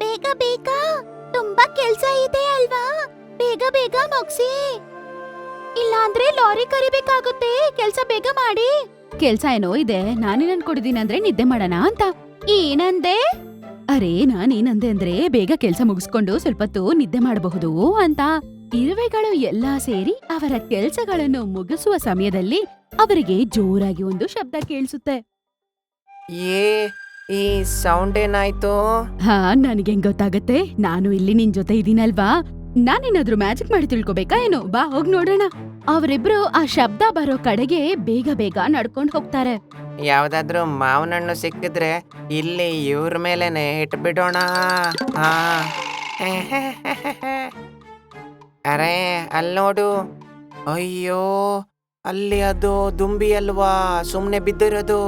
ಬೇಗ ಬೇಗ, ತುಂಬಾ ಕೆಲ್ಸ ಇದೆ ಅಲ್ವಾ, ಬೇಗ ಬೇಗ ಮುಗ್ಸಿ, ಇಲ್ಲಾಂದ್ರೆ ಲಾರಿ ಕರಿಬೇಕಾಗುತ್ತೆ. ಕೆಲ್ಸ ಬೇಗ ಮಾಡಿ. ಕೆಲ್ಸ ಏನೋ ಇದೆ, ನಾನೇನ್ ಅನ್ಕೊಂಡಿದೀನಿ ಅಂದ್ರೆ ನಿದ್ದೆ ಮಾಡೋಣ ಅಂತ. ಏನಂದೆ? ಅರೆ ನಾನೇನಂದೆ ಅಂದ್ರೆ ಬೇಗ ಕೆಲ್ಸ ಮುಗಿಸ್ಕೊಂಡು ಸ್ವಲ್ಪತ್ತು ನಿದ್ದೆ ಮಾಡಬಹುದು ಅಂತ. ಇರುವೆಗಳು ಎಲ್ಲಾ ಸೇರಿ ಅವರ ಕೆಲ್ಸಗಳನ್ನು ಮುಗಿಸುವ ಸಮಯದಲ್ಲಿ ಅವರಿಗೆ ಜೋರಾಗಿ ಒಂದು ಶಬ್ದ ಕೇಳಿಸುತ್ತೆ. ಏ ಈ ಸೌಂಡ್ ಏನಾಯ್ತು? ಹಾ, ನನಗೆ ಗೊತ್ತಾಗತ್ತೆ, ನಾನು ಇಲ್ಲಿ ನಿನ್ ಜೊತೆ ಇದೀನಲ್ವಾ, ನಾನೇನಾದ್ರೂ ಮ್ಯಾಜಿಕ್ ಮಾಡಿ ತಿಳ್ಕೊಬೇಕಾ ಏನೋ? ಬಾ ಹೋಗ್ ನೋಡೋಣ. ಅವರಿಬ್ರು ಆ ಶಬ್ದ ಬರೋ ಕಡೆಗೆ ಬೇಗ ಬೇಗ ನಡ್ಕೊಂಡ್ ಹೋಗ್ತಾರೆ. ಯಾವ್ದಾದ್ರು ಮಾವಿನ ಹಣ್ಣು ಸಿಕ್ಕಿದ್ರೆ ಇಲ್ಲಿ ಇವ್ರ ಮೇಲೆನೆ ಇಟ್ಬಿಡೋಣ. ಹಾ ಅರೆ ಅಲ್ಲಿ ನೋಡು, ಅಯ್ಯೋ ಅಲ್ಲಿ ಅದು ದುಂಬಿ ಅಲ್ವಾ ಸುಮ್ನೆ ಬಿದ್ದಿರೋದು.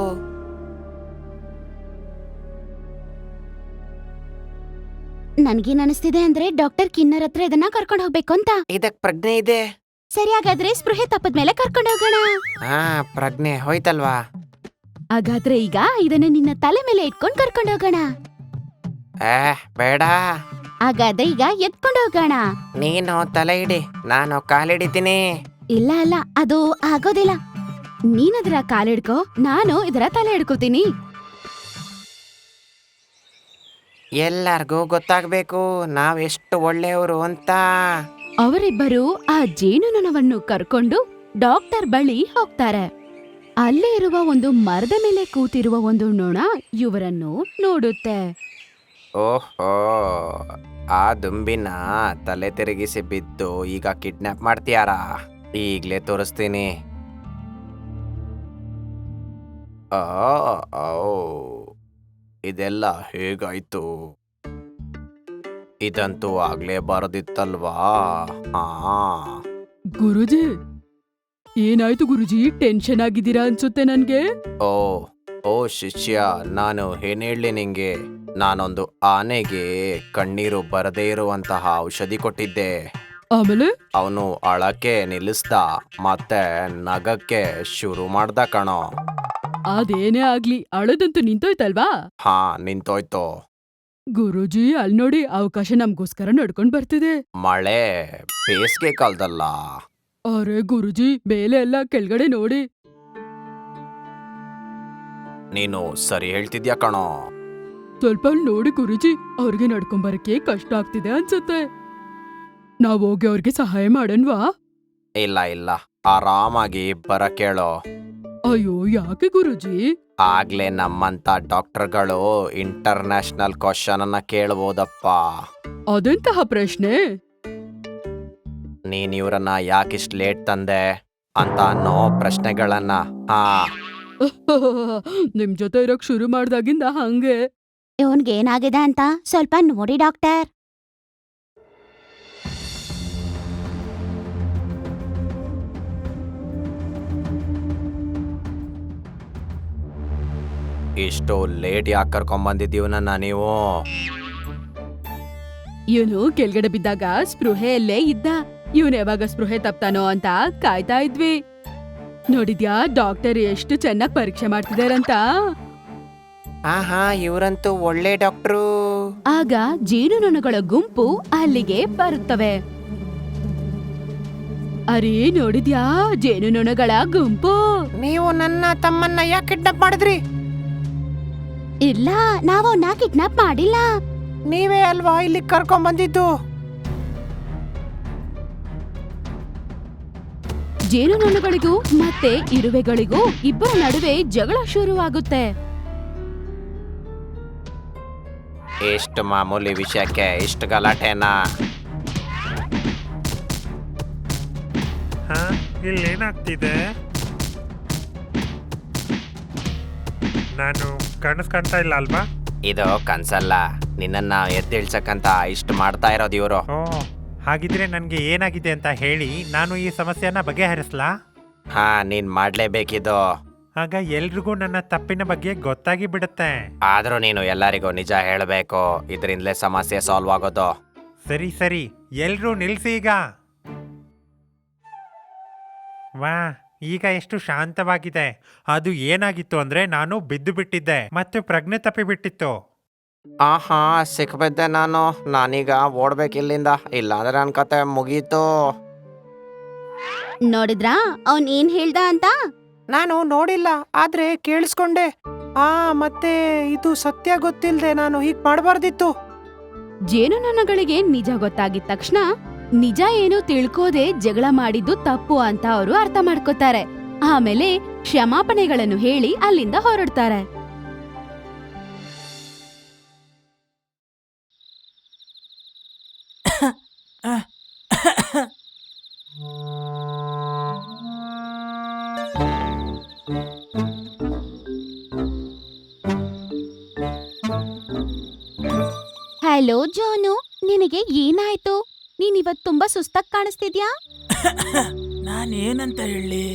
ನನ್ಗೇನ್ ಅನಿಸ್ತಿದೆ ಅಂದ್ರೆ ಡಾಕ್ಟರ್ ಕಿನ್ನರ್ ಹತ್ರ ಇದನ್ನ ಕರ್ಕೊಂಡ್ ಹೋಗ್ಬೇಕು ಅಂತ. ಇದಕ್ ಪ್ರಜ್ಞೆ ಇದೆ. ಸರಿ, ಹಾಗಾದ್ರೆ ಸ್ಪೃಹೆ ತಪ್ಪದ್ಮೇಲೆ ಕರ್ಕೊಂಡ್ ಹೋಗೋಣ. ಹಾ ಪ್ರಜ್ಞೆ ಹೋಯ್ತಲ್ವಾ? ಹಾಗಾದ್ರೆ ಈಗ ಇದನ್ನ ನಿನ್ನ ತಲೆ ಮೇಲೆ ಇಟ್ಕೊಂಡ್ ಕರ್ಕೊಂಡ್ ಹೋಗೋಣ. ಬೇಡ, ಹಾಗಾದ್ರೆ ಈಗ ಎತ್ಕೊಂಡ್ ಹೋಗೋಣ. ನೀನು ತಲೆ ಇಡಿ, ನಾನು ಕಾಲಿಡಿತೀನಿ. ಇಲ್ಲ ಅಲ್ಲ, ಅದು ಆಗೋದಿಲ್ಲ. ನೀನದರ ಕಾಲಿಡ್ಕೋ, ನಾನು ಇದರ ತಲೆ ಹಿಡ್ಕೋತೀನಿ. ಎಲ್ಲಾರ್ಗೂ ಗೊತ್ತಾಗ್ಬೇಕು ನಾವೆಷ್ಟು ಒಳ್ಳೆಯವರು ಅಂತ. ಅವರಿಬ್ಬರು ಆ ಜೇನುನೊಣವನ್ನು ಕರ್ಕೊಂಡು ಡಾಕ್ಟರ್ ಬಳಿ ಹೋಗ್ತಾರೆ. ಅಲ್ಲೇ ಇರುವ ಒಂದು ಮರದ ಮೇಲೆ ಕೂತಿರುವ ಒಂದು ನೊಣ ಇವರನ್ನು ನೋಡುತ್ತೆ. ಓಹೋ, ಆ ದುಂಬಿನ ತಲೆ ತಿರುಗಿಸಿ ಬಿದ್ದು ಈಗ ಕಿಡ್ನಾಪ್ ಮಾಡ್ತೀಯಾರಾ? ಈಗ್ಲೇ ತೋರಿಸ್ತೀನಿ. ಆ, ಔ, ಇದೆಲ್ಲ ಹೇಗಾಯ್ತು? ಇದಂತೂ ಆಗ್ಲೇ ಬರದಿತ್ತಲ್ವಾ? ಹಾ ಗುರುಜಿ, ಏನಾಯ್ತು ಗುರುಜಿ? ಟೆನ್ಷನ್ ಆಗಿದ್ದೀರಾ ಅನ್ಸುತ್ತೆ ನನ್ಗೆ. ಓ ಓ ಶಿಷ್ಯ, ನಾನು ಏನ್ ಹೇಳಿ ನಿಂಗೆ, ನಾನೊಂದು ಆನೆಗೆ ಕಣ್ಣೀರು ಬರದೇ ಇರುವಂತಹ ಔಷಧಿ ಕೊಟ್ಟಿದ್ದೆ. ಆಮೇಲೆ ಅವನು ಅಳಕ್ಕೆ ನಿಲ್ಲಿಸ್ದ, ಮತ್ತೆ ನಗಕ್ಕೆ ಶುರು ಮಾಡ್ದ ಕಣೋ. ಅದೇನೇ ಆಗ್ಲಿ, ಅಳದಂತೂ ನಿಂತೋಯ್ತಲ್ವಾ? ಹಾ ನಿಂತೋಯ್ತು. ಗುರುಜಿ, ಅಲ್ ನೋಡಿ, ಅವಕಾಶ ನಮ್ಗೋಸ್ಕರ ನಡ್ಕೊಂಡ್ ಬರ್ತಿದೆ. ಮಳೆ ಬೇಸಿಗೆ ಕಾಲದಲ್ಲ. ಅರೆ ಗುರುಜಿ, ಮೇಲೆ ಎಲ್ಲ ಕೆಳಗಡೆ ನೋಡಿ. ನೀನು ಸರಿ ಹೇಳ್ತಿದ್ಯಾ ಕಣೋ. ಸ್ವಲ್ಪ ಅಲ್ಲಿ ನೋಡಿ ಗುರುಜಿ, ಅವ್ರಿಗೆ ನಡ್ಕೊಂಬರಕ್ಕೆ ಕಷ್ಟ ಆಗ್ತಿದೆ ಅನ್ಸುತ್ತೆ. ನಾವ್ ಹೋಗಿ ಅವ್ರಿಗೆ ಸಹಾಯ ಮಾಡನ್ವಾ? ಇಲ್ಲ ಇಲ್ಲ, ಆರಾಮಾಗಿ ಬರ ಕೇಳೋ. ಅಯ್ಯೋ, ಯಾಕೆ ಗುರುಜಿ? ಆಗ್ಲೇ ನಮ್ಮಂತ ಡಾಕ್ಟರ್ಗಳು ಇಂಟರ್ನ್ಯಾಷನಲ್ ಕ್ವಶನ್ ಅನ್ನ ಕೇಳ್ಬೋದಪ್ಪ. ಅದೆಂತಹ ಪ್ರಶ್ನೆ? ನೀನ್ ಇವ್ರನ್ನ ಯಾಕಿಷ್ಟು ಲೇಟ್ ತಂದೆ ಅಂತ ಅನ್ನೋ ಪ್ರಶ್ನೆಗಳನ್ನ. ಹಾ ನಿಮ್ ಜೊತೆ ಇರೋಕ್ ಶುರು ಮಾಡ್ದಾಗಿಂದ ಹಂಗೆ. ಇವನ್ಗೆ ಏನಾಗಿದೆ ಅಂತ ಸ್ವಲ್ಪ ನೋಡಿ ಡಾಕ್ಟರ್. ಇಷ್ಟು ಲೇಟ್ ಯಾಕೆ ಕರ್ಕೊಂಬಂದಿದ್ದೀವನನ್ನ ನೀವು? ಇವನು ಕೆಳಗಡೆ ಬಿದ್ದಾಗ ಸ್ಪೃಹೆಯಲ್ಲೇ ಇದ್ದ. ಇವನ್ ಯಾವಾಗ ಸ್ಪೃಹೆ ತಪ್ತಾನೋ ಅಂತ ಕಾಯ್ತಾ ಇದ್ವಿ. ನೋಡಿದ್ಯಾ ಡಾಕ್ಟರ್ ಎಷ್ಟು ಚೆನ್ನಾಗ್ ಪರೀಕ್ಷೆ ಮಾಡ್ತಿದಾರಂತ. ಹಾ ಇವ್ರಂತೂ ಒಳ್ಳೆ ಡಾಕ್ಟ್ರು. ಆಗ ಜೇನುನೊಣಗಳ ಗುಂಪು ಅಲ್ಲಿಗೆ ಬರುತ್ತವೆ. ಅರೇ ನೋಡಿದ್ಯಾ, ಜೇನುನೊಣಗಳ ಗುಂಪು. ನೀವು ನನ್ನ ತಮ್ಮನ್ನ ಯಾಕೆ ಕಿಡ್ನಾಪ್ ಮಾಡಿದ್ರಿ? ಇಲ್ಲ, ನಾವು ಅವನ್ನ ಕಿಡ್ನಾಪ್ ಮಾಡಿಲ್ಲ. ನೀವೇ ಅಲ್ವಾ ಇಲ್ಲಿ ಕರ್ಕೊಂಬಂದಿದ್ದು? ಜೇನುನೊಣಗಳಿಗೂ ಮತ್ತೆ ಇರುವೆಗಳಿಗೂ ಇಬ್ಬರ ನಡುವೆ ಜಗಳ ಶುರುವಾಗುತ್ತೆ. ಇಷ್ಟು ಮಾಮೂಲಿ ವಿಷಯಕ್ಕೆ ಇಷ್ಟು ಗಲಾಟೆನಾ? ಇಲ್ಲೇನಾಗ್ತಿದೆ? ನಾನು ಕಾಣಿಸ್ಕೊಂತ ಇಲ್ಲ ಅಲ್ವಾ? ಇದು ಕನ್ಸಲ್ಲ, ನಿನ್ನನ್ನ ಎದ್ದೇಳ್ಸಕ್ಕಂತ ಇಷ್ಟು ಮಾಡ್ತಾ ಇರೋದು ಇವರು. ಓ, ಹಾಗಿದ್ರೆ ನನಗೆ ಏನಾಗಿದೆ ಅಂತ ಹೇಳಿ ನಾನು ಈ ಸಮಸ್ಯೆನ ಬಗೆಹರಿಸ್ಲಾ? ಹಾ ನೀನ್ ಮಾಡ್ಲೇಬೇಕಿದು. ಆಗ ಎಲ್ರಿಗೂ ನನ್ನ ತಪ್ಪಿನ ಬಗ್ಗೆ ಗೊತ್ತಾಗಿ ಬಿಡುತ್ತೆ. ಆದ್ರೂ ನೀನು ಎಲ್ಲರಿಗೂ ನಿಜ ಹೇಳಬೇಕು, ಇದರಿಂದಲೇ ಸಮಸ್ಯೆ ಸಾಲ್ವ್ ಆಗೋದು. ಸರಿ ಸರಿ, ಎಲ್ರೂ ನಿಲ್ಸಿ ಈಗ. ವಾ, ಈಗ ಎಷ್ಟು ಶಾಂತವಾಗಿದೆ. ಅದು ಏನಾಗಿತ್ತು ಅಂದ್ರೆ ನಾನು ಬಿದ್ದು ಬಿಟ್ಟಿದ್ದೆ ಮತ್ತೆ ಪ್ರಜ್ಞೆ ತಪ್ಪಿ ಬಿಟ್ಟಿತ್ತು. ಆಹಾ ಸಿಕ್ಬಿದ್ದೆ ನಾನೀಗ ಓಡ್ಬೇಕಿಲ್ಲಿಂದ, ಇಲ್ಲಾಂದ್ರೆ ನನ್ನ ಕತೆ ಮುಗೀತು. ನೋಡಿದ್ರಾ ಅವನ್ ಏನ್ ಹೇಳ್ದ ಅಂತ? ನಾನು ನೋಡಿಲ್ಲ, ಆದ್ರೆ ಕೇಳಿಸ್ಕೊಂಡೆ. ಮತ್ತೆ ಇದು ಸತ್ಯ ಗೊತ್ತಿಲ್ದೆ ನಾನು ಹೀಗ್ ಮಾಡಬಾರ್ದಿತ್ತು. ಜೇನುನೊಣಗಳಿಗೆ ನಿಜ ಗೊತ್ತಾಗಿದ ತಕ್ಷಣ ನಿಜ ಏನು ತಿಳ್ಕೋದೆ ಜಗಳ ಮಾಡಿದ್ದು ತಪ್ಪು ಅಂತ ಅವರು ಅರ್ಥ ಮಾಡ್ಕೋತಾರೆ. ಆಮೇಲೆ ಕ್ಷಮಾಪಣೆಗಳನ್ನು ಹೇಳಿ ಅಲ್ಲಿಂದ ಹೊರಡ್ತಾರೆ. ಹಲೋ ಜೋನು, ನಿನಗೆ ಏನಾಯ್ತು? ನೀನಿವತ್ ತುಂಬಾ ಸುಸ್ತಾಗ್ ಕಾಣಿಸ್ತಿದ್ಯಾ? ನಾನೇನಂತ ಹೇಳಿ,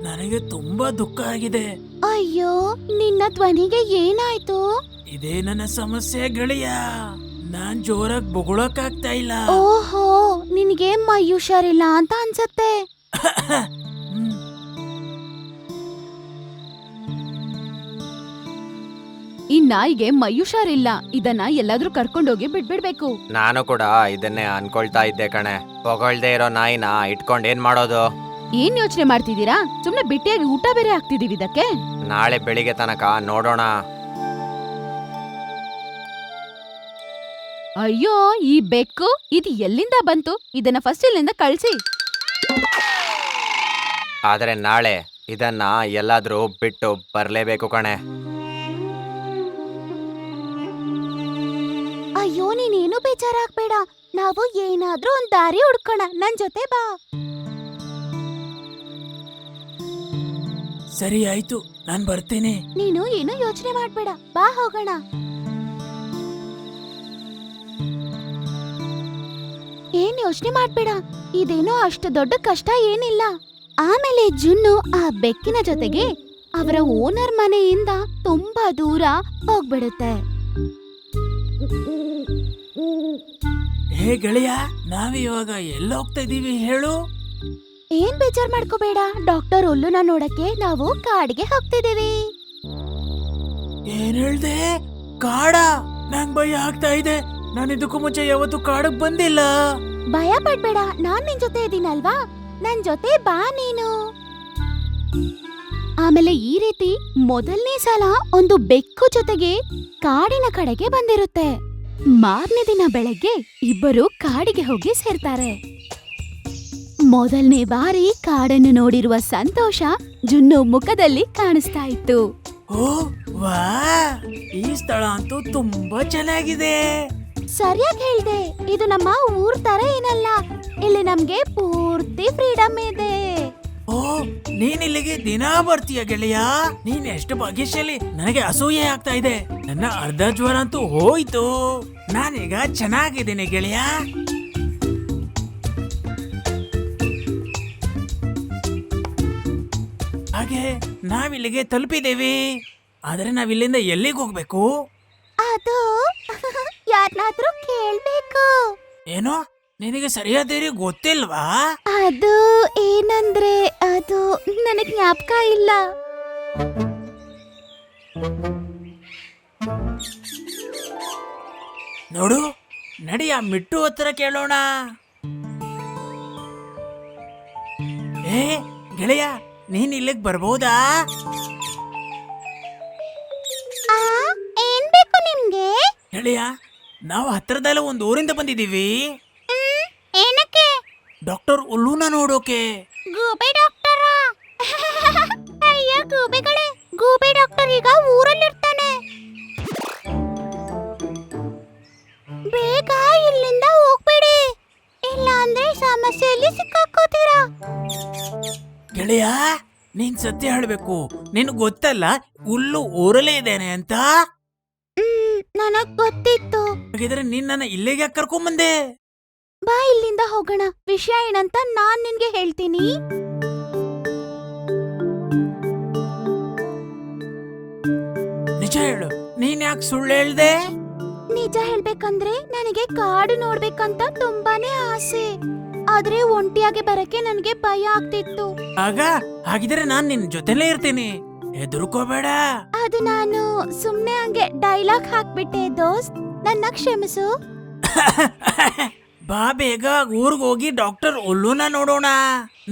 ನನಗೆ ತುಂಬಾ ದುಃಖ ಆಗಿದೆ. ಅಯ್ಯೋ, ನಿನ್ನ ಧ್ವನಿಗೆ ಏನಾಯ್ತು? ಇದೇ ನನ್ನ ಸಮಸ್ಯೆ ಗೆಳೆಯ. ನಾನ್ ಜೋರಾಗಿ ಬೊಗಳಕ್ಕಾಗ್ತಾ ಇಲ್ಲ. ಓಹೋ, ನಿನಗೆ ಮೈ ಹುಷಾರಿಲ್ಲ ಅಂತ ಅನ್ಸತ್ತೆ. ಹ್ಮ್. ಈ ನಾಯಿಗೆ ಮೈ ಹುಷಾರಿಲ್ಲ, ಇದನ್ನ ಎಲ್ಲಾದ್ರೂ ಕರ್ಕೊಂಡೋಗಿ ಬಿಡ್ಬಿಡ್ಬೇಕು. ನಾನು ಕೂಡ ಇದನ್ನೇ ಅನ್ಕೊಳ್ತಾ ಇದ್ದೆ ಕಣೆ. ಹೊಗಳ್ದೇ ಇರೋ ನಾಯಿನ ಇಟ್ಕೊಂಡ್ ಏನ್ ಮಾಡೋದು? ಏನ್ ಯೋಚನೆ ಮಾಡ್ತಿದ್ದೀರಾ? ಸುಮ್ನೆ ಬಿಟ್ಟಿಯಾಗಿ ಊಟ ಬೇರೆ ಹಾಕ್ತಿದೀವಿ ಇದಕ್ಕೆ. ನಾಳೆ ಬೆಳಿಗ್ಗೆ ತನಕ ನೋಡೋಣ. ಅಯ್ಯೋ, ಈ ಬೆಕ್ಕು ಇದು ಎಲ್ಲಿಂದ ಬಂತು? ಇದನ್ನ ಫಸ್ಟ್ ಇಲ್ಲಿಂದ ಕಳ್ಸಿ. ಆದ್ರೆ ನಾಳೆ ಇದನ್ನ ಎಲ್ಲಾದ್ರೂ ಬಿಟ್ಟು ಬರ್ಲೇಬೇಕು ಕಣೆ. ಅಯ್ಯೋ, ನೀನೇನು ಬೇಜಾರಾಗ್ಬೇಡ, ನಾವು ಏನಾದ್ರೂ ಒಂದ್ ದಾರಿ ಹುಡ್ಕೋಣ. ನನ್ ಜೊತೆ ಬಾ. ಸರಿ ಆಯ್ತು, ನಾನ್ ಬರ್ತೇನೆ. ನೀನು ಏನು ಯೋಚನೆ ಮಾಡ್ಬೇಡ, ಬಾ ಹೋಗೋಣ. ಏನ್ ಯೋಚನೆ ಮಾಡ್ಬೇಡ, ಇದೇನೋ ಅಷ್ಟು ದೊಡ್ಡ ಕಷ್ಟ ಏನಿಲ್ಲ. ಆಮೇಲೆ ಜುನ್ನು ಆ ಬೆಕ್ಕಿನ ಜೊತೆಗೆ ಅವರ ಓನರ್ ಮನೆಯಿಂದ ತುಂಬಾ ದೂರ ಹೋಗ್ಬಿಡುತ್ತೆ. ಹೇ ಗೆಳೆಯ, ನಾವಿವಾಗ ಎಲ್ಲ ಹೋಗ್ತಾ ಇದೀವಿ ಹೇಳು? ಏನ್ ಬೇಜಾರ್ ಮಾಡ್ಕೋಬೇಡ, ಡಾಕ್ಟರ್ ಹುಲ್ಲುನ ನೋಡಕ್ಕೆ ನಾವು ಕಾಡಿಗೆ ಹೋಗ್ತಿದೀವಿ. ಏನ್ ಹೇಳ್ದೆ? ಕಾಡ? ನಂಗ್ ಭಯ ಆಗ್ತಾ ಇದೆ. ನಾನು ಇದಕ್ಕೂ ಮುಂಚೆ ಯಾವತ್ತೂ ಕಾಡಕ್ ಬಂದಿಲ್ಲ. ಭಯ ಪಡ್ಬೇಡ, ನಾನ್ ನಿನ್ ಜೊತೆ ಇದೀನಲ್ವಾ, ನನ್ ಜೊತೆ ಬಾ ನೀನು. ಆಮೇಲೆ ಈ ರೀತಿ ಮೊದಲನೇ ಸಲ ಒಂದು ಬೆಕ್ಕು ಜೊತೆಗೆ ಕಾಡಿನ ಕಡೆಗೆ ಬಂದಿರುತ್ತೆ. ಮಾರನೇ ದಿನ ಬೆಳಗ್ಗೆ ಇಬ್ಬರು ಕಾಡಿಗೆ ಹೋಗಿ ಸೇರ್ತಾರೆ. ಮೊದಲನೇ ಬಾರಿ ಕಾಡನ್ನು ನೋಡಿರುವ ಸಂತೋಷ ಜುನ್ನು ಮುಖದಲ್ಲಿ ಕಾಣಿಸ್ತಾ ಇತ್ತು. ಓ ವಾ, ಈ ಸ್ಥಳ ಅಂತೂ ತುಂಬಾ ಚೆನ್ನಾಗಿದೆ. ಸರಿಯಾಗಿ ಹೇಳ್ದೆ, ಇದು ನಮ್ಮ ಊರ್ ತರ ಏನಲ್ಲ, ಇಲ್ಲಿ ನಮ್ಗೆ ಪೂರ್ತಿ ಫ್ರೀಡಮ್ ಇದೆ. ಓ, ನೀನ್ ಇಲ್ಲಿಗೆ ದಿನಾ ಬರ್ತೀಯ ಗೆಳೆಯ? ನೀನ್ ಎಷ್ಟು ಭಾಗ್ಯಶಾಲಿ. ನನಗೆ ಅಸೂಯೆ ಆಗ್ತಾ ಇದೆ. ನನ್ನ ಅರ್ಧ ಜ್ವರ ಅಂತೂ ಹೋಯ್ತು. ನಾನೀಗ ಚೆನ್ನಾಗಿದ್ದೀನಿ ಗೆಳೆಯ. ಹಾಗೆ ನಾವಿಲ್ಲಿಗೆ ತಲುಪಿದ್ದೇವೆ. ಆದ್ರೆ ನಾವಿಲ್ಲಿಂದ ಎಲ್ಲಿಗೆ ಹೋಗ್ಬೇಕು? ಅದು ಯಾರನ್ನಾದ್ರೂ ಕೇಳ್ಬೇಕು. ಏನೋ, ನಿನಗೆ ಸರಿಯಾದ ಗೊತ್ತಿಲ್ವಾ? ಅದು ಏನಂದ್ರೆ ಅದು ನನಗ್ ಜ್ಞಾಪಕ ಇಲ್ಲ. ನೋಡು, ನಡಿ ಆ ಮಿಟ್ಟು ಹತ್ರ ಕೇಳೋಣ. ಏ ಗೆಳೆಯ, ನೀನ್ ಇಲ್ಲಿಗೆ ಬರ್ಬೋದಾ? ಏನ್ ಬೇಕು ನಿಮ್ಗೆ? ಗೆಳೆಯ, ನಾವು ಹತ್ರದಲ್ಲೇ ಒಂದು ಊರಿಂದ ಬಂದಿದ್ದೀವಿ. ಏನಕ್ಕೆ? ಡಾಕ್ಟರ್ ಉಲ್ಲೂನ ನೋಡೋಕೆ. ಗೂಬೆ ಡಾಕ್ಟರ? ಅಯ್ಯೋ ಗೂಬೆಗಳೇ, ಗೂಬೆ ಡಾಕ್ಟರ್ ಈಗ ಊರಲ್ಲಿರ್ತಾನೆ. ಬೇಗ ಇಲ್ಲಿಂದ ಹೋಗ್ಬೇಡಿ, ಇಲ್ಲ ಅಂದ್ರೆ ಸಮಸ್ಯೆಯಲ್ಲಿ ಸಿಕ್ಕಾಕೋತೀರಾ. ಗೆಳೆಯ, ನೀನ್ ಸತ್ಯ ಹೇಳ್ಬೇಕು. ನಿನ್ ಗೊತ್ತಲ್ಲ ಹುಲ್ಲು ಊರಲ್ಲೇ ಇದ್ದೇನೆ ಅಂತ? ನನಗ್ ಗೊತ್ತಿತ್ತು. ಹಾಗಿದ್ರೆ ನೀನ್ ನನ್ನ ಇಲ್ಲಿಗೆ ಯಾಕೆ ಕರ್ಕೊಂಬಂದೆ? ಬಾ ಇಲ್ಲಿಂದ ಹೋಗೋಣ. ವಿಷಯ ಏನಂತ ನಾನ್ ನಿನ್ಗೆ ಹೇಳ್ತೀನಿ. ನಿಜ ಹೇಳು, ನೀನ್ ಯಾಕೆ ಸುಳ್ಳು ಹೇಳ್ದೆ? ನಿಜ ಹೇಳ್ಬೇಕಂದ್ರೆ ನನಗೆ ಕಾಡು ನೋಡ್ಬೇಕಂತ ತುಂಬಾನೇ ಆಸೆ, ಆದ್ರೆ ಒಂಟಿಯಾಗಿ ಬರಕ್ಕೆ ನನಗೆ ಭಯ ಆಗ್ತಿತ್ತು. ಹಾಗಿದ್ರೆ ನಾನ್ ನಿನ್ ಜೊತೆಲೇ ಇರ್ತೀನಿ. ಹೆದರ್ಕೋಬೇಡ. ಅದು ನಾನು ಸುಮ್ನೆ ಹಂಗೆ ಡೈಲಾಗ್ ಹಾಕ್ಬಿಟ್ಟೆ ದೋಸ್ತ್, ನನ್ನ ಕ್ಷಮಿಸು. ಬಾ ಬೇಗ ಊರ್ಗ್ ಹೋಗಿ ಡಾಕ್ಟರ್ ಒಲ್ಲುನ ನೋಡೋಣ.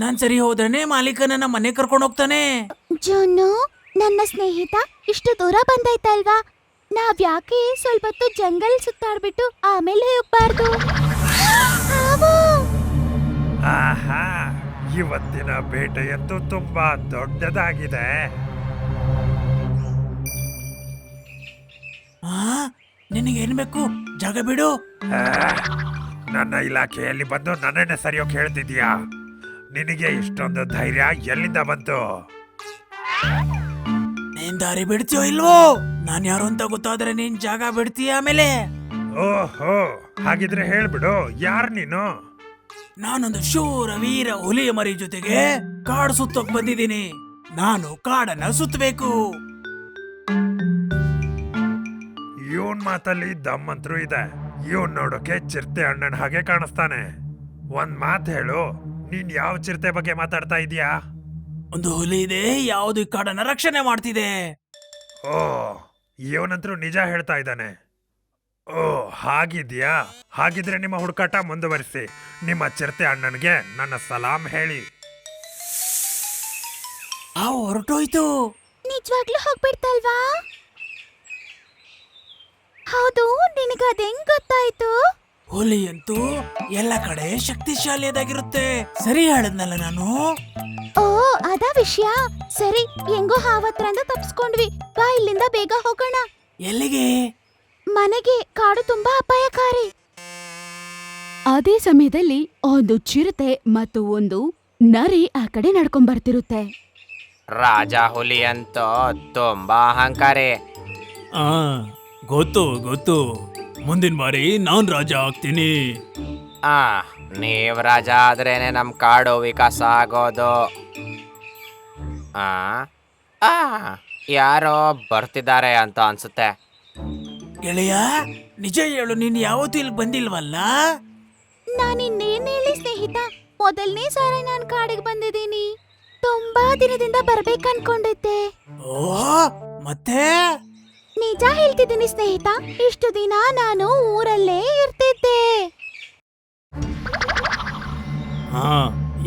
ನಾನ್ ಸರಿ ಹೋದ್ರನೆ ಮಾಲೀಕ ನನ್ನ ಮನೆ ಕರ್ಕೊಂಡು ಹೋಗ್ತಾನೆ. ಜೋನು, ನನ್ನ ಸ್ನೇಹಿತ ಇಷ್ಟು ದೂರ ಬಂದೈತಲ್ವಾ, ನಾವ್ಯಾಕೆ ಸ್ವಲ್ಪ ಹೊತ್ತು ಜಂಗಲ್ ಸುತ್ತಾಡ್ಬಿಟ್ಟು ಆಮೇಲೆ ಹೋಗ್ಬಾರ್ದು? ಹಾವು! ಆಹಾ, ಇವತ್ತಿನ ಬೇಟೆಯಂತೂ ತುಂಬಾ ದೊಡ್ಡದಾಗಿದೆ. ನಿನಗೇನ್ ಬೇಕು? ಜಾಗ ಬಿಡು. ಆ, ನನ್ನ ಇಲಾಖೆಯಲ್ಲಿ ಬಂದು ನನ್ನನ್ನೇ ಸರಿಯೋಕ್ ಹೇಳ್ತಿದ್ಯಾ? ನಿನಗೆ ಇಷ್ಟೊಂದು ಧೈರ್ಯ ಎಲ್ಲಿಂದ ಬಂತು? ನೀನ್ ದಾರಿ ಬಿಡ್ತೀಯೋ ಇಲ್ವೋ? ನಾನ್ ಯಾರು ಅಂತ ಗೊತ್ತಾದ್ರೆ ನೀನ್ ಜಾಗ ಬಿಡ್ತೀಯ ಆಮೇಲೆ. ಓಹೋ, ಹಾಗಿದ್ರೆ ಹೇಳ್ಬಿಡು, ಯಾರ್ ನೀನು? ನಾನೊಂದು ಶೂರ ವೀರ ಹುಲಿಯ ಮರಿ ಜೊತೆಗೆ ಕಾಡು ಸುತ್ತೋಕ್ ಬಂದಿದ್ದೀನಿ. ನಾನು ಕಾಡನ್ನ ಸುತ್ತಬೇಕು. ಇವನ್ ಮಾತಲ್ಲಿ ದಮ್ಮಂತ್ರು ಇದೆ. ಇವನ್ ನೋಡೋಕೆ ಚಿರತೆ ಅಣ್ಣನ ಹಾಗೆ ಕಾಣಿಸ್ತಾನೆ. ಒಂದ್ ಮಾತ್ ಹೇಳು, ನೀನ್ ಯಾವ ಚಿರತೆ ಬಗ್ಗೆ ಮಾತಾಡ್ತಾ ಇದೀಯಾ? ಒಂದು ಹುಲಿ ಇದೆ, ಯಾವ್ದು ಈ ಕಾಡನ್ನ ರಕ್ಷಣೆ ಮಾಡ್ತಿದೆ. ಓ, ಇವನಂತರೂ ನಿಜ ಹೇಳ್ತಾ ಇದ್ದಾನೆ. ಓ, ಹಾಗಿದ್ಯಾ? ಹಾಗಿದ್ರೆ ನಿಮ್ಮ ಹುಡುಕಾಟ ಮುಂದುವರಿಸಿ. ನಿಮ್ಮ ಚಿರತೆ ಅಣ್ಣನಿಗೆ ನನ್ನ ಸಲಾಂ ಹೇಳಿ. ಆ ಹೊರಟೋಯ್ತು. ನಿಜವಾಗ್ಲೂ ಹೋಗ್ಬಿಡ್ತಲ್ವಾ? ಹೌದು, ನಿನಗದ್ ಹೆಂಗ್ ಗೊತ್ತಾಯ್ತು? ಹುಲಿ ಅಂತೂ ಎಲ್ಲ ಕಡೆ ಶಕ್ತಿಶಾಲಿಯಾದಾಗಿರುತ್ತೆ. ಸರಿ ಹೇಳದ್ನಲ್ಲ ನಾನು. ಓ, ಅದ ವಿಷಯ. ಸರಿ, ಹೆಂಗೋ ಹಾವತ್ರಂದ ತಪ್ಸ್ಕೊಂಡ್ವಿ. ಬಾ, ಇಲ್ಲಿಂದ ಬೇಗ ಹೋಗೋಣ. ಎಲ್ಲಿಗೆ? ಮನೆಗೆ. ಕಾಡು ತುಂಬಾ ಅಪಾಯಕಾರಿ. ಅದೇ ಸಮಯದಲ್ಲಿ ಒಂದು ಚಿರತೆ ಮತ್ತು ಒಂದು ನರಿ ಆ ಕಡೆ ನಡ್ಕೊಂಡ್ ಬರ್ತಿರುತ್ತೆ. ರಾಜ ಹುಲಿ ಅಂತೂ ತುಂಬಾ ಅಹಂಕಾರಿ. ಆ ಗೊತ್ತು ಗೊತ್ತು. ಮುಂದಿನ ಬಾರಿ ನಾನ್ ರಾಜ ಆಗ್ತೀನಿ. ಆ, ನೀವ್ ರಾಜ ಆದ್ರೇನೆ ನಮ್ ಕಾಡು ವಿಕಾಸ ಆಗೋದು. ಆ ಆ, ಯಾರೋ ಬರ್ತಿದ್ದಾರೆ ಅಂತ ಅನ್ಸುತ್ತೆ. ಗೆಳೆಯ, ನಿಜ ಹೇಳು, ನೀನ್ ಯಾವತ್ತೂ ಇಲ್ಲಿ ಬಂದಿಲ್ವಲ್ಲ? ನಾನಿನ್ನೇನ್ ಹೇಳಿ ಸ್ನೇಹಿತ, ಮೊದಲನೇ ಸಾರಿ ನಾನ್ ಕಾಡಿಗೆ ಬಂದಿದ್ದೀನಿ. ತುಂಬಾ ದಿನದಿಂದ ಬರ್ಬೇಕನ್ಕೊಂಡಿದ್ದೆ. ಓ, ಮತ್ತೆ? ನಿಜ ಹೇಳ್ತಿದ್ದೀನಿ ಸ್ನೇಹಿತ, ಇಷ್ಟು ದಿನ ನಾನು ಊರಲ್ಲೇ ಇರ್ತಿದ್ದೆ. ಹಾ,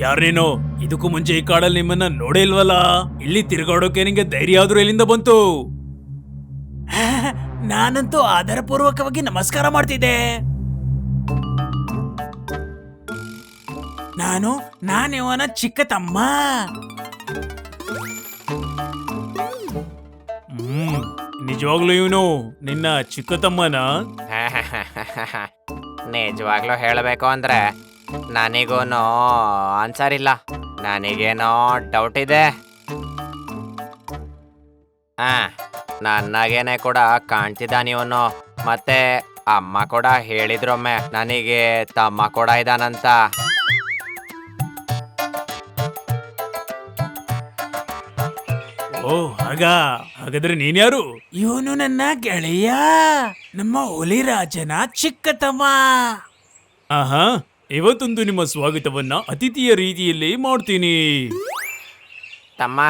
ಯಾರೇನೋ ಇದಕ್ಕೂ ಮುಂಚೆ ಈ ಕಾಡಲ್ಲಿ ನಿಮ್ಮನ್ನ ನೋಡೇ ಇಲ್ವಲ್ಲ? ಇಲ್ಲಿ ತಿರುಗಾಡೋಕೆ ನಿಂಗೆ ಧೈರ್ಯ ಆದ್ರೂ ಎಲ್ಲಿಂದ ಬಂತು? ನಾನಂತೂ ಆಧಾರಪೂರ್ವಕವಾಗಿ ನಮಸ್ಕಾರ ಮಾಡ್ತಿದ್ದೆ. ನಾನಿವನ ಚಿಕ್ಕ ತಮ್ಮ. ನಿಜವಾಗ್ಲೂ ಇವನು ನಿನ್ನ ಚಿಕ್ಕ ತಮ್ಮನ? ನಿಜವಾಗ್ಲೂ ಹೇಳಬೇಕು ಅಂದ್ರೆ ನನಗೂನು ಆನ್ಸರ್ ಇಲ್ಲ. ನನಗೇನೋ ಡೌಟ್ ಇದೆ. ನನಗೇನೆ ಕೂಡ ಕಾಣ್ತಿದ್ದಾನಿವನು. ಮತ್ತೆ ಅಮ್ಮ ಕೂಡ ಹೇಳಿದ್ರೊಮ್ಮೆ ನನಗೆ ತಮ್ಮ ಕೂಡ ಇದಾನಂತ. ಓ, ಹಾಗಾದ್ರೆ ನೀನ್ಯಾರು? ಇವನು ನನ್ನ ಗೆಳೆಯ, ನಮ್ಮ ಹುಲಿ ರಾಜನ ಚಿಕ್ಕ ತಮ್ಮ. ಆಹಾ, ಇವತ್ತೊಂದು ನಿಮ್ಮ ಸ್ವಾಗತವನ್ನ ಅತಿಥಿಯ ರೀತಿಯಲ್ಲಿ ಮಾಡ್ತೀನಿ. ತಮ್ಮ,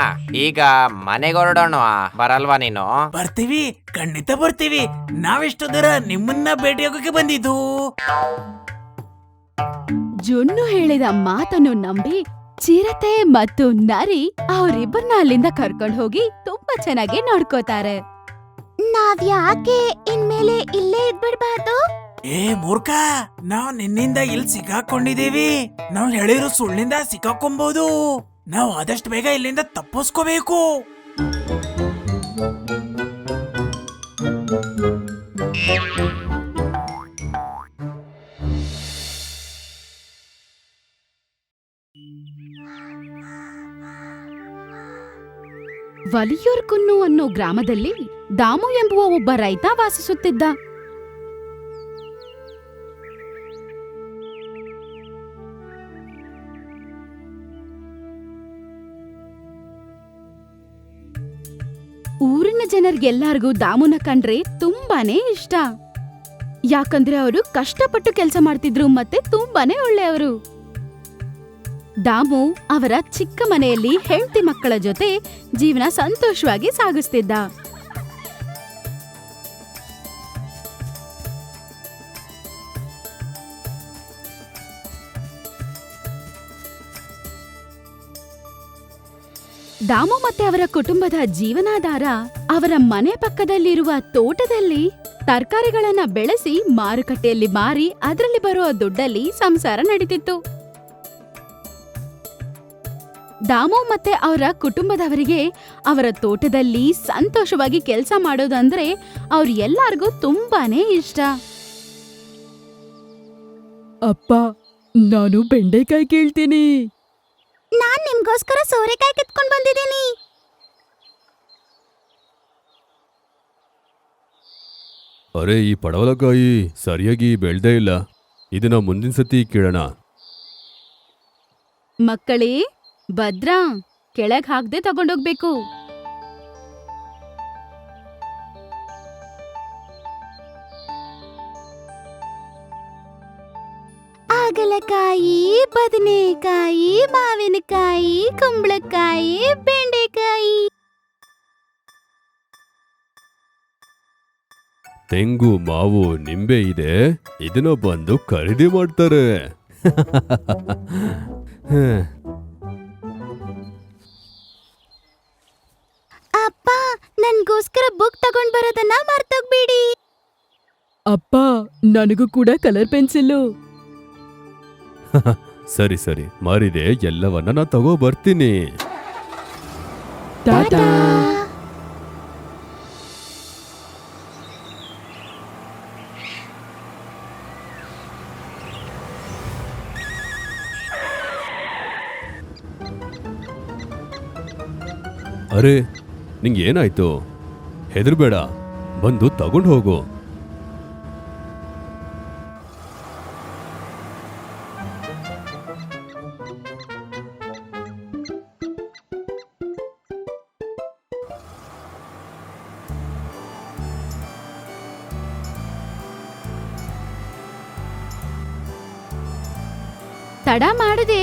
ಈಗ ಮನೆಗೆ ಹೊರಡೋಣ, ಬರಲ್ವಾ ನೀನು? ಬರ್ತೀವಿ, ಖಂಡಿತ ಬರ್ತೀವಿ. ನಾವೆಷ್ಟು ದೂರ ನಿಮ್ಮನ್ನ ಭೇಟಿಯಾಗೋಕೆ ಬಂದಿದ್ದು. ಜೊನ್ನು ಹೇಳಿದ ಮಾತನ್ನು ನಂಬಿ ಚಿರತೆ ಮತ್ತು ನರಿ ಅವರಿಬ್ಬರನ್ನ ಅಲ್ಲಿಂದ ಕರ್ಕೊಂಡು ಹೋಗಿ ತುಂಬಾ ಚೆನ್ನಾಗಿ ನೋಡ್ಕೋತಾರೆ. ನಾವ್ಯಾಕೆ ಇನ್ಮೇಲೆ ಇಲ್ಲೇ ಇದ್ಬಿಡ್ಬಾರ್ದು? ಏ ಮೂರ್ಖ, ನಾವ್ ನಿನ್ನಿಂದ ಇಲ್ಲಿ ಸಿಕ್ಕಾಕೊಂಡಿದೀವಿ. ನಾವ್ ಹೇಳಿರೋ ಸುಳ್ಳಿಂದ ಸಿಕ್ಕಾಕೊಂಬಹುದು. ನಾವ್ ಆದಷ್ಟು ಬೇಗ ಇಲ್ಲಿಂದ ತಪ್ಪಿಸ್ಕೋಬೇಕು. ವಲಿಯೂರ್ಕುನ್ನು ಅನ್ನೋ ಗ್ರಾಮದಲ್ಲಿ ದಾಮು ಎಂಬುವ ಒಬ್ಬ ರೈತ ವಾಸಿಸುತ್ತಿದ್ದ. ಊರಿನ ಜನರಿಗೆಲ್ಲರಿಗೂ ದಾಮುನ ಕಂಡ್ರೆ ತುಂಬಾನೇ ಇಷ್ಟ. ಯಾಕಂದ್ರೆ ಅವರು ಕಷ್ಟಪಟ್ಟು ಕೆಲಸ ಮಾಡ್ತಿದ್ರು ಮತ್ತೆ ತುಂಬಾನೇ ಒಳ್ಳೆಯವರು. ದಾಮು ಅವರ ಚಿಕ್ಕ ಮನೆಯಲ್ಲಿ ಹೆಂಡತಿ ಮಕ್ಕಳ ಜೊತೆ ಜೀವನ ಸಂತೋಷವಾಗಿ ಸಾಗಿಸ್ತಿದ್ದ. ದಾಮು ಮತ್ತೆ ಅವರ ಕುಟುಂಬದ ಜೀವನಾಧಾರ ಅವರ ಮನೆ ಪಕ್ಕದಲ್ಲಿರುವ ತೋಟದಲ್ಲಿ ತರಕಾರಿಗಳನ್ನ ಬೆಳೆಸಿ ಮಾರುಕಟ್ಟೆಯಲ್ಲಿ ಮಾರಿ ಅದರಲ್ಲಿ ಬರುವ ದುಡ್ಡಲ್ಲಿ ಸಂಸಾರ ನಡೀತಿತ್ತು. ದಾಮು ಮತ್ತೆ ಅವರ ಕುಟುಂಬದವರಿಗೆ ಅವರ ತೋಟದಲ್ಲಿ ಸಂತೋಷವಾಗಿ ಕೆಲಸ ಮಾಡೋದಂದ್ರೆ ಅವ್ರ ಎಲ್ಲಾರ್ಗೂ ತುಂಬಾನೇ ಇಷ್ಟ. ಅಪ್ಪ, ನಾನು ಬೆಂಡೆಕಾಯಿ ಕೇಳ್ತೀನಿ. ನಾನ್ ನಿಮ್ಗೋಸ್ಕರ ಸೋರೆಕಾಯಿ ಕಿತ್ಕೊಂಡ್ ಬಂದಿದ್ದೀನಿ. ಅರೆ, ಈ ಪಡವಲಕಾಯಿ ಸರಿಯಾಗಿ ಬೆಳ್ದೇ ಇಲ್ಲ. ಇದನ್ನ ಮುಂದಿನ ಸತಿ ಕೇಳೋಣ. ಮಕ್ಕಳೇ, ಭದ್ರಾ, ಕೆಳಗ್ ಹಾಕ್ದೆ ತಗೊಂಡೋಗ್ಬೇಕು. ಹಾಗಲಕಾಯಿ, ಬದನೆಕಾಯಿ, ಮಾವಿನಕಾಯಿ, ಕುಂಬಳಕಾಯಿ, ಬೆಂಡೆಕಾಯಿ. ತೆಂಗು, ಮಾವು, ನಿಂಬೆ ಇದೆ. ಇದನ್ನ ಬಂದು ಖರೀದಿ ಮಾಡ್ತಾರೆ. ಅಪ್ಪ, ನನ್ಗೋಸ್ಕರ ಬುಕ್ ತಗೊಂಡ್ ಬರೋದನ್ನ ಮರ್ತೋಗ್ಬೇಡಿ. ಅಪ್ಪ, ನನಗೂ ಕೂಡ ಕಲರ್ ಪೆನ್ಸಿಲ್ಲು. ಸರಿ ಸರಿ, ಮಾರಿದೆ. ಎಲ್ಲವನ್ನ ನಾ ತಗೋ ಬರ್ತೀನಿ. ಟಾಟಾ. ಅರೆ, ನಿಂಗೆ ಏನಾಯ್ತು? ಹೆದರ್ಬೇಡ, ಬಂದು ತಗೊಂಡು ಹೋಗು. ತಡ ಮಾಡದೆ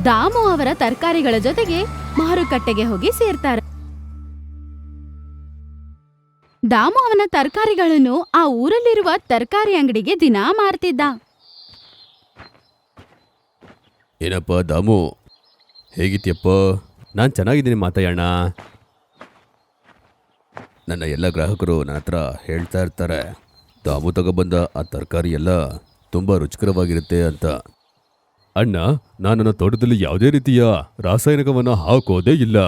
ದಾಮು ಅವರ ತರಕಾರಿಗಳ ಜೊತೆಗೆ ಮಾರುಕಟ್ಟೆಗೆ ಹೋಗಿ ಸೇರ್ತಾರೆ. ದಾಮು ಅವನ ತರಕಾರಿಗಳನ್ನು ಆ ಊರಲ್ಲಿರುವ ತರಕಾರಿ ಅಂಗಡಿಗೆ ದಿನಾ ಮಾರ್ತಿದ್ದ. ಏನಪ್ಪ ದಾಮು, ಹೇಗಿದ್ಯಪ್ಪ? ನಾನು ಚೆನ್ನಾಗಿದ್ದೀನಿ ಮಾತಾಯಣ್ಣ. ನನ್ನ ಎಲ್ಲ ಗ್ರಾಹಕರು ನನ್ನ ಹತ್ರ ಹೇಳ್ತಾ ಇರ್ತಾರೆ, ದಾಮು ತಗೊಬಂದ ಆ ತರಕಾರಿ ಎಲ್ಲ ತುಂಬ ರುಚಿಕರವಾಗಿರುತ್ತೆ ಅಂತ. ಅಣ್ಣ, ನಾನು ನನ್ನ ತೋಟದಲ್ಲಿ ಯಾವುದೇ ರೀತಿಯ ರಾಸಾಯನಿಕವನ್ನು ಹಾಕೋದೇ ಇಲ್ಲ.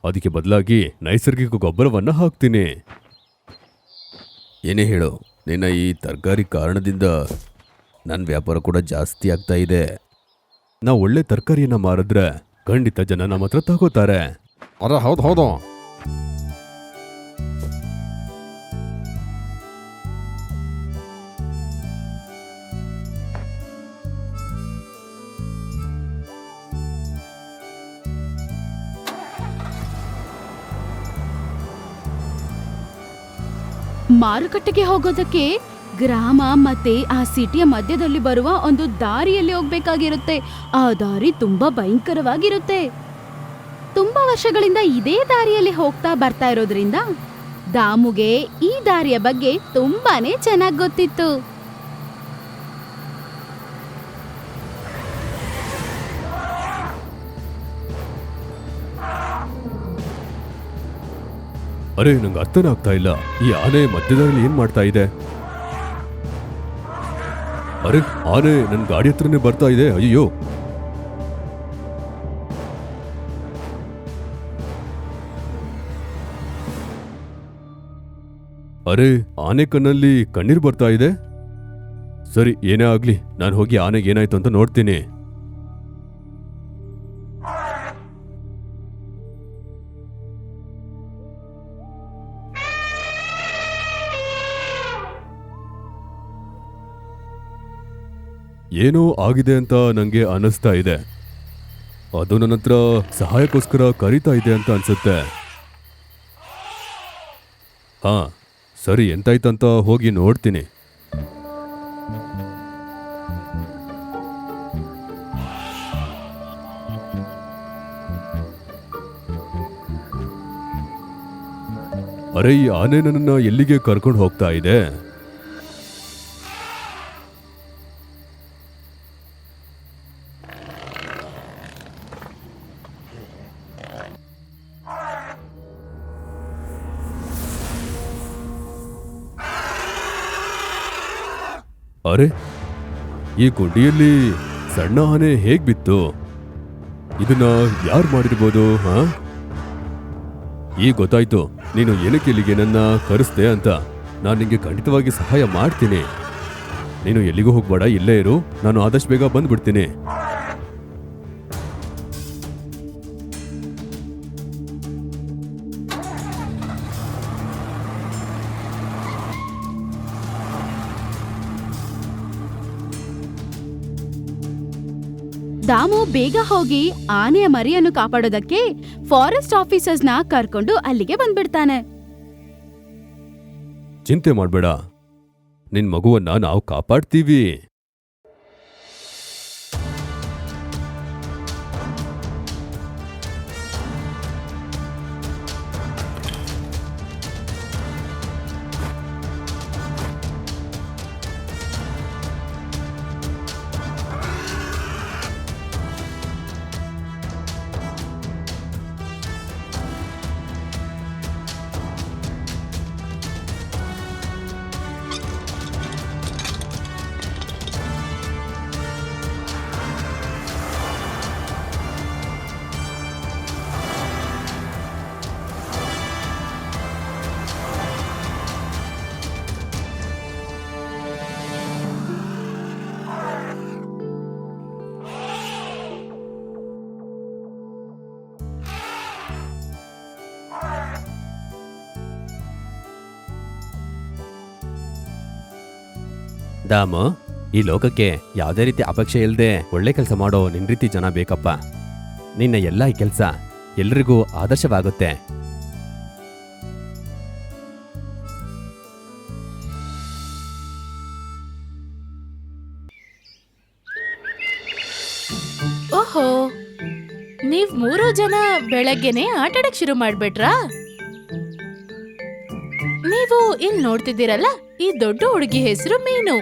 ಅದಕ್ಕೆ ಬದಲಾಗಿ ನೈಸರ್ಗಿಕ ಗೊಬ್ಬರವನ್ನು ಹಾಕ್ತೀನಿ. ಏನೇ ಹೇಳು, ನಿನ್ನ ಈ ತರಕಾರಿ ಕಾರಣದಿಂದ ನನ್ನ ವ್ಯಾಪಾರ ಕೂಡ ಜಾಸ್ತಿ ಆಗ್ತಾ ಇದೆ. ನಾವು ಒಳ್ಳೆ ತರಕಾರಿಯನ್ನು ಮಾರಿದ್ರೆ ಖಂಡಿತ ಜನ ನಮ್ಮ ಹತ್ರ ತಗೋತಾರೆ. ಅದ ಹೌದು ಹೌದು. ಮಾರುಕಟ್ಟೆಗೆ ಹೋಗೋದಕ್ಕೆ ಗ್ರಾಮ ಮತ್ತೆ ಆ ಸಿಟಿಯ ಮಧ್ಯದಲ್ಲಿ ಬರುವ ಒಂದು ದಾರಿಯಲ್ಲಿ ಹೋಗ್ಬೇಕಾಗಿರುತ್ತೆ. ಆ ದಾರಿ ತುಂಬಾ ಭಯಂಕರವಾಗಿರುತ್ತೆ. ತುಂಬಾ ವರ್ಷಗಳಿಂದ ಇದೇ ದಾರಿಯಲ್ಲಿ ಹೋಗ್ತಾ ಬರ್ತಾ ಇರೋದ್ರಿಂದ ದಾಮುಗೆ ಈ ದಾರಿಯ ಬಗ್ಗೆ ತುಂಬಾನೇ ಚೆನ್ನಾಗಿ ಗೊತ್ತಿತ್ತು. ಅರೆ, ನಂಗೆ ಅರ್ಥನೇ ಆಗ್ತಾ ಇಲ್ಲ. ಈ ಆನೆ ಮಧ್ಯದಲ್ಲಿ ಏನ್ ಮಾಡ್ತಾ ಇದೆ? ಅರೆ, ಆನೆ ನನ್ನ ಗಾಡಿ ಹತ್ರನೇ ಬರ್ತಾ ಇದೆ. ಅಯ್ಯೋ, ಅರೆ, ಆನೆ ಕಣ್ಣಲ್ಲಿ ಕಣ್ಣೀರ್ ಬರ್ತಾ ಇದೆ. ಸರಿ, ಏನೇ ಆಗ್ಲಿ, ನಾನು ಹೋಗಿ ಆನೆಗೆ ಏನಾಯ್ತು ಅಂತ ನೋಡ್ತೀನಿ. ಏನೋ ಆಗಿದೆ ಅಂತ ನಂಗೆ ಅನಿಸ್ತಾ ಇದೆ. ಅದು ನನ್ನ ಹತ್ರ ಸಹಾಯಕ್ಕೋಸ್ಕರ ಕರೀತಾ ಇದೆ ಅಂತ ಅನ್ಸುತ್ತೆ. ಹಾ ಸರಿ, ಎಂತಾಯ್ತಂತ ಹೋಗಿ ನೋಡ್ತೀನಿ. ಅರೆ ಈ ಆನೆ ನನ್ನನ್ನ ಎಲ್ಲಿಗೆ ಕರ್ಕೊಂಡು ಹೋಗ್ತಾ ಇದೆ? ಅರೆ ಈ ಗುಂಡಿಯಲ್ಲಿ ಸಣ್ಣ ಆನೆ ಹೇಗ್ ಬಿತ್ತು? ಇದನ್ನ ಯಾರು ಮಾಡಿರ್ಬೋದು? ಹಾ, ಈಗ ಗೊತ್ತಾಯ್ತು ನೀನು ಏನಕ್ಕೆ ಇಲ್ಲಿಗೆ ನನ್ನ ಕರೆಸ್ದೆ ಅಂತ. ನಾನು ನಿಂಗೆ ಖಂಡಿತವಾಗಿ ಸಹಾಯ ಮಾಡ್ತೀನಿ. ನೀನು ಎಲ್ಲಿಗೂ ಹೋಗ್ಬೇಡ, ಇಲ್ಲೇ ಇರು. ನಾನು ಆದಷ್ಟು ಬೇಗ ಬಂದ್ಬಿಡ್ತೀನಿ. ದಾಮು ಬೇಗ ಹೋಗಿ ಆನೆಯ ಮರಿಯನ್ನು ಕಾಪಾಡೋದಕ್ಕೆ ಫಾರೆಸ್ಟ್ ಆಫೀಸರ್ಸ್ನ ಕರ್ಕೊಂಡು ಅಲ್ಲಿಗೆ ಬಂದ್ಬಿಡ್ತಾನೆ. ಚಿಂತೆ ಮಾಡ್ಬೇಡ, ನಿನ್ ಮಗುವನ್ನ ನಾವು ಕಾಪಾಡ್ತೀವಿ. ದಾಮು, ಈ ಲೋಕಕ್ಕೆ ಯಾವುದೇ ರೀತಿ ಅಪೇಕ್ಷೆ ಇಲ್ಲದೆ ಒಳ್ಳೆ ಕೆಲಸ ಮಾಡೋ ನಿನ್ ರೀತಿ ಜನ ಬೇಕಪ್ಪ. ನಿನ್ನ ಎಲ್ಲ ಈ ಕೆಲಸ ಎಲ್ರಿಗೂ ಆದರ್ಶವಾಗುತ್ತೆ. ಓಹೋ, ನೀವ್ 3 ಜನ ಬೆಳಗ್ಗೆನೆ ಆಟಾಡಕ್ ಶುರು ಮಾಡ್ಬಿಟ್ರಾ? ನೀವು ಇಲ್ಲಿ ನೋಡ್ತಿದ್ದೀರಲ್ಲ, ಈ ದೊಡ್ಡ ಹುಡುಗಿ ಹೆಸರು ಮೀನು.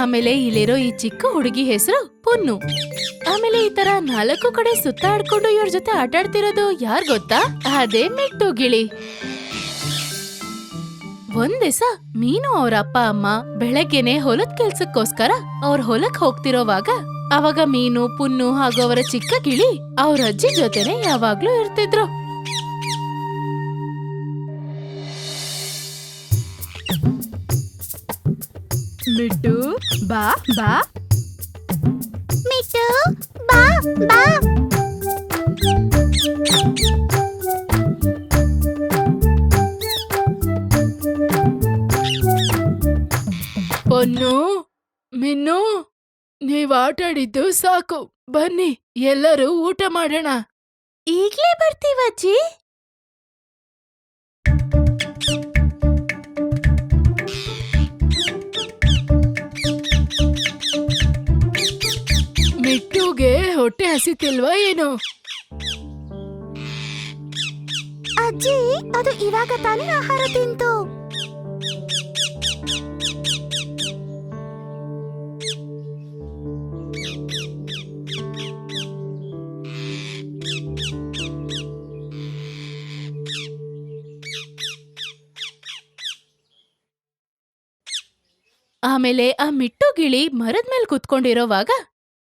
ಆಮೇಲೆ ಇಲ್ಲಿರೋ ಈ ಚಿಕ್ಕ ಹುಡುಗಿ ಹೆಸರು ಪುನ್ನು. ಆಮೇಲೆ ಈ ತರ 4 ಕಡೆ ಸುತ್ತಾಡ್ಕೊಂಡು ಇವ್ರ ಜೊತೆ ಆಟಾಡ್ತಿರೋದು ಯಾರ್ ಗೊತ್ತಾ? ಅದೇ ಮಿಟ್ಟು ಗಿಳಿ. ಒಂದ್ ದಿವಸ ಮೀನು ಅವ್ರ ಅಪ್ಪ ಅಮ್ಮ ಬೆಳಗ್ಗೆನೆ ಹೊಲದ ಕೆಲ್ಸಕ್ಕೋಸ್ಕರ ಅವ್ರ ಹೊಲಕ್ ಹೋಗ್ತಿರೋವಾಗ, ಅವಾಗ ಮೀನು, ಪುನ್ನು ಹಾಗೂ ಅವರ ಚಿಕ್ಕ ಗಿಳಿ ಅವ್ರ ಅಜ್ಜಿ ಜೊತೆನೆ ಯಾವಾಗ್ಲೂ ಇರ್ತಿದ್ರು. ಮಿಟ್ಟು, ಬಾ ಬಾ. ಮಿಟ್ಟು, ಬಾ ಬಾ. ಪೊನ್ನು, ಮಿನ್ನು, ನೀವ್ ಆಟಾಡಿದ್ದು ಸಾಕು. ಬನ್ನಿ ಎಲ್ಲರೂ ಊಟ ಮಾಡೋಣ. ಈಗ್ಲೇ ಬರ್ತೀವಜ್ಜಿ. ಮಿಟ್ಟುಗೆ ಹೊಟ್ಟೆ ಹಸಿತಿಲ್ವಾ ಏನು? ಅಜ್ಜಿ, ಅದು ಇವಾಗ ತಾನೇ ಆಹಾರ ತಿಂತು. ಆಮೇಲೆ ಆ ಮಿಟ್ಟು ಗಿಳಿ ಮರದ ಮೇಲೆ ಕುತ್ಕೊಂಡಿರೋವಾಗ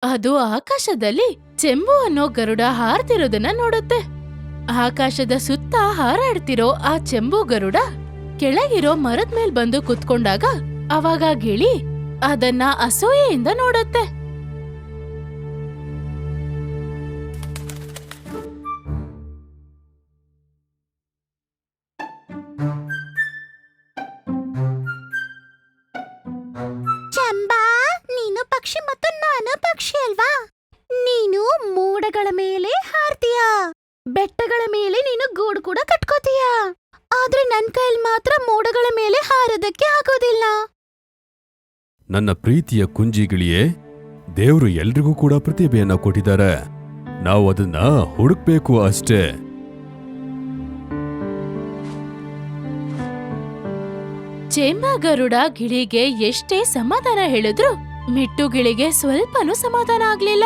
ಅದು ಆಕಾಶದಲ್ಲಿ ಚೆಂಬು ಅನ್ನೋ ಗರುಡ ಹಾರ್ತಿರೋದನ್ನ ನೋಡುತ್ತೆ. ಆಕಾಶದ ಸುತ್ತ ಹಾರಾಡ್ತಿರೋ ಆ ಚೆಂಬು ಗರುಡ ಕೆಳಗಿರೋ ಮರದ ಮೇಲ್ ಬಂದು ಕುತ್ಕೊಂಡಾಗ ಅವಾಗ ಗಿಳಿ ಅದನ್ನ ಅಸೂಯೆಯಿಂದ ನೋಡುತ್ತೆ. ಚಂಬಾ, ನೀನು ಪಕ್ಷಿ ಮತ್ತು ನಾನು ಪಕ್ಷಿ ಅಲ್ವಾ? ನೀನು ಮೋಡಗಳ ಮೇಲೆ ಹಾರ್ತೀಯ, ಬೆಟ್ಟಗಳ ಮೇಲೆ ನೀನು ಗೂಡು ಕೂಡ ಕಟ್ಕೋತೀಯ. ಆದ್ರೆ ನನ್ ಕೈಲಿ ಮಾತ್ರ ಮೋಡಗಳ ಮೇಲೆ ಹಾರೋದಕ್ಕೆ ಆಗೋದಿಲ್ಲ. ನನ್ನ ಪ್ರೀತಿಯ ಕುಂಜಿಗಿಳಿಯೇ, ದೇವ್ರು ಎಲ್ರಿಗೂ ಕೂಡ ಪ್ರತಿಭೆಯನ್ನ ಕೊಟ್ಟಿದ್ದಾರೆ. ನಾವು ಅದನ್ನ ಹುಡುಕ್ಬೇಕು ಅಷ್ಟೇ. ಚೇಂಬಾ ಗರುಡ ಗಿಳಿಗೆ ಎಷ್ಟೇ ಸಮಾಧಾನ ಹೇಳಿದ್ರು ಮಿಟ್ಟು ಗಿಳಿಗೆ ಸ್ವಲ್ಪನೂ ಸಮಾಧಾನ ಆಗ್ಲಿಲ್ಲ.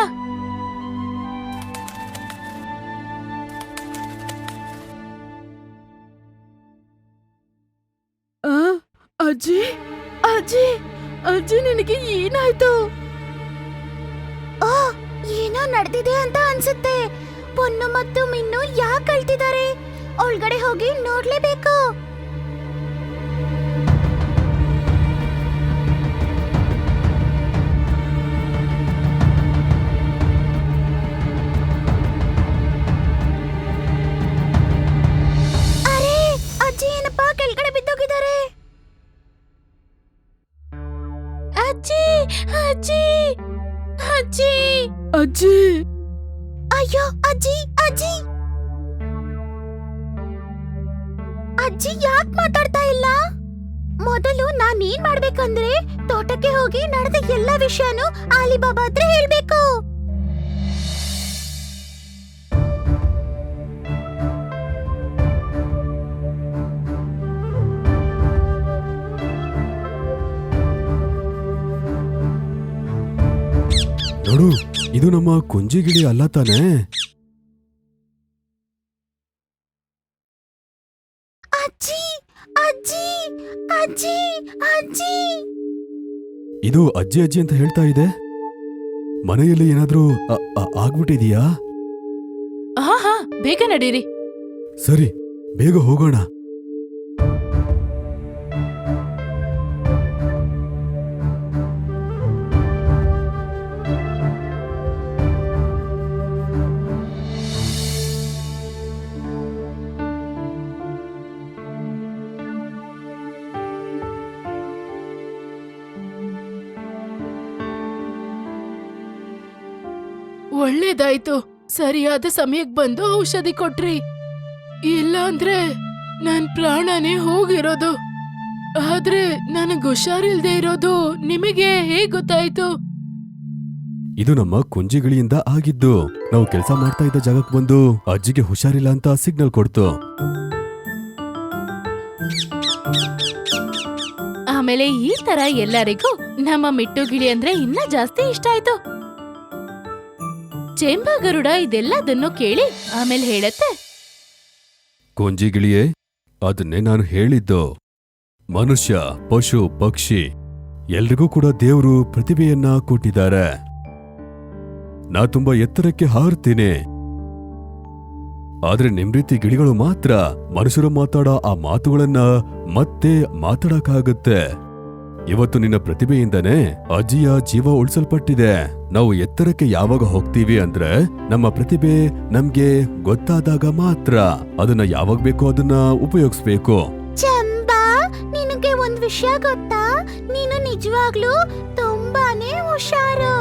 ಆ, ಅಜ್ಜಿ ಅಜ್ಜಿ ಅಜ್ಜಿ ನಿನಗೆ ಏನಾಯ್ತು? ಓ, ಏನೋ ನಡೆದಿದೆ ಅಂತ ಅನ್ಸುತ್ತೆ. ಪೊನ್ನು ಮತ್ತು ಮಿನ್ನು ಯಾಕೆ ಅಳ್ತಿದ್ದಾರೆ? ಒಳಗಡೆ ಹೋಗಿ ನೋಡ್ಲೇಬೇಕು. ಅರೆ, ಅಜ್ಜಿ ಏನಪ್ಪಾ ಕೆಳಗಡೆ ಬಿದ್ದೋಗಿದ್ದಾರೆ. ಅಜ್ಜಿ ಅಜ್ಜಿ ಅಜ್ಜಿ ಅಜ್ಜಿ ಅಯ್ಯೋ ಅಜ್ಜಿ ಅಜ್ಜಿ ಅಜ್ಜಿ ಯಾಕೆ ಮಾತಾಡ್ತಾ ಇಲ್ಲ? ಮೊದಲು ನಾನೇನ್ ಮಾಡ್ಬೇಕಂದ್ರೆ ತೋಟಕ್ಕೆ ಹೋಗಿ ನಡೆದ ಎಲ್ಲ ವಿಷಯನೂ ಆಲಿಬಾಬಾ ಹತ್ರ ಹೇಳ್ಬೇಕು. ನೋಡು, ಇದು ನಮ್ಮ ಕುಂಜಿಗಿಳಿ ಅಲ್ಲ ತಾನೇ? ಅಜ್ಜಿ ಅಜ್ಜಿ ಅಜ್ಜಿ ಅಜ್ಜಿ ಇದು ಅಜ್ಜಿ ಅಜ್ಜಿ ಅಂತ ಹೇಳ್ತಾ ಇದೆ. ಮನೆಯಲ್ಲಿ ಏನಾದ್ರೂ ಆಗ್ಬಿಟ್ಟಿದೀಯಾ? ಹಾ ಬೇಗ ನಡೀರಿ. ಸರಿ, ಬೇಗ ಹೋಗೋಣ. ಒಳ್ಳೇದಾಯ್ತು, ಸರಿಯಾದ ಸಮಯಕ್ಕೆ ಬಂದು ಔಷಧಿ ಕೊಟ್ರಿ. ಇಲ್ಲ ಅಂದ್ರೆ ನನ್ ಪ್ರಾಣನೇ ಹೋಗಿರೋದು. ಆದ್ರೆ ನನಗ್ ಹುಷಾರಿಲ್ದೇ ಇರೋದು ನಿಮಗೆ ಹೇಗ್ ಗೊತ್ತಾಯ್ತು? ಇದು ನಮ್ಮ ಕುಂಜಿಗಿಳಿಯಿಂದ ಆಗಿದ್ದು. ನಾವು ಕೆಲಸ ಮಾಡ್ತಾ ಇದ್ದ ಜಾಗಕ್ಕೆ ಬಂದು ಅಜ್ಜಿಗೆ ಹುಷಾರಿಲ್ಲ ಅಂತ ಸಿಗ್ನಲ್ ಕೊಡ್ತು. ಆಮೇಲೆ ಈ ತರ ಎಲ್ಲರಿಗೂ ನಮ್ಮ ಮಿಟ್ಟುಗಿಳಿ ಅಂದ್ರೆ ಇನ್ನ ಜಾಸ್ತಿ ಇಷ್ಟ ಆಯ್ತು. ಚೇಂಬಾ ಗರುಡ ಇದೆಲ್ಲದನ್ನು ಕೇಳಿ ಆಮೇಲೆ ಹೇಳತ್ತೆ, ಕುಂಜಿಗಿಳಿಯೇ, ಅದನ್ನೇ ನಾನು ಹೇಳಿದ್ದು. ಮನುಷ್ಯ, ಪಶು, ಪಕ್ಷಿ ಎಲ್ರಿಗೂ ಕೂಡ ದೇವರು ಪ್ರತಿಭೆಯನ್ನ ಕೊಟ್ಟಿದ್ದಾರೆ. ನಾ ತುಂಬಾ ಎತ್ತರಕ್ಕೆ ಹಾರ್ತೀನಿ. ಆದ್ರೆ ನಿಮ್ ರೀತಿ ಗಿಳಿಗಳು ಮಾತ್ರ ಮನುಷ್ಯರು ಮಾತಾಡೋ ಆ ಮಾತುಗಳನ್ನ ಮತ್ತೆ ಮಾತಾಡಕ್ಕಾಗತ್ತೆ. ಇವತ್ತು ನಿನ್ನ ಪ್ರತಿಭೆಯಿಂದನೇ ಅಜ್ಜಿಯ ಜೀವ ಉಳಿಸಲ್ಪಟ್ಟಿದೆ. ನಾವು ಎತ್ತರಕ್ಕೆ ಯಾವಾಗ ಹೋಗ್ತೀವಿ ಅಂದ್ರೆ ನಮ್ಮ ಪ್ರತಿಭೆ ನಮ್ಗೆ ಗೊತ್ತಾದಾಗ ಮಾತ್ರ. ಅದನ್ನ ಯಾವಾಗ ಬೇಕೋ ಅದನ್ನ ಉಪಯೋಗಿಸ್ಬೇಕು. ಚಂಬಾ, ನಿನಗೆ ಒಂದ್ ವಿಷಯ ಗೊತ್ತಾ? ನೀನು ನಿಜವಾಗ್ಲೂ ತುಂಬಾನೇ ಹುಷಾರು.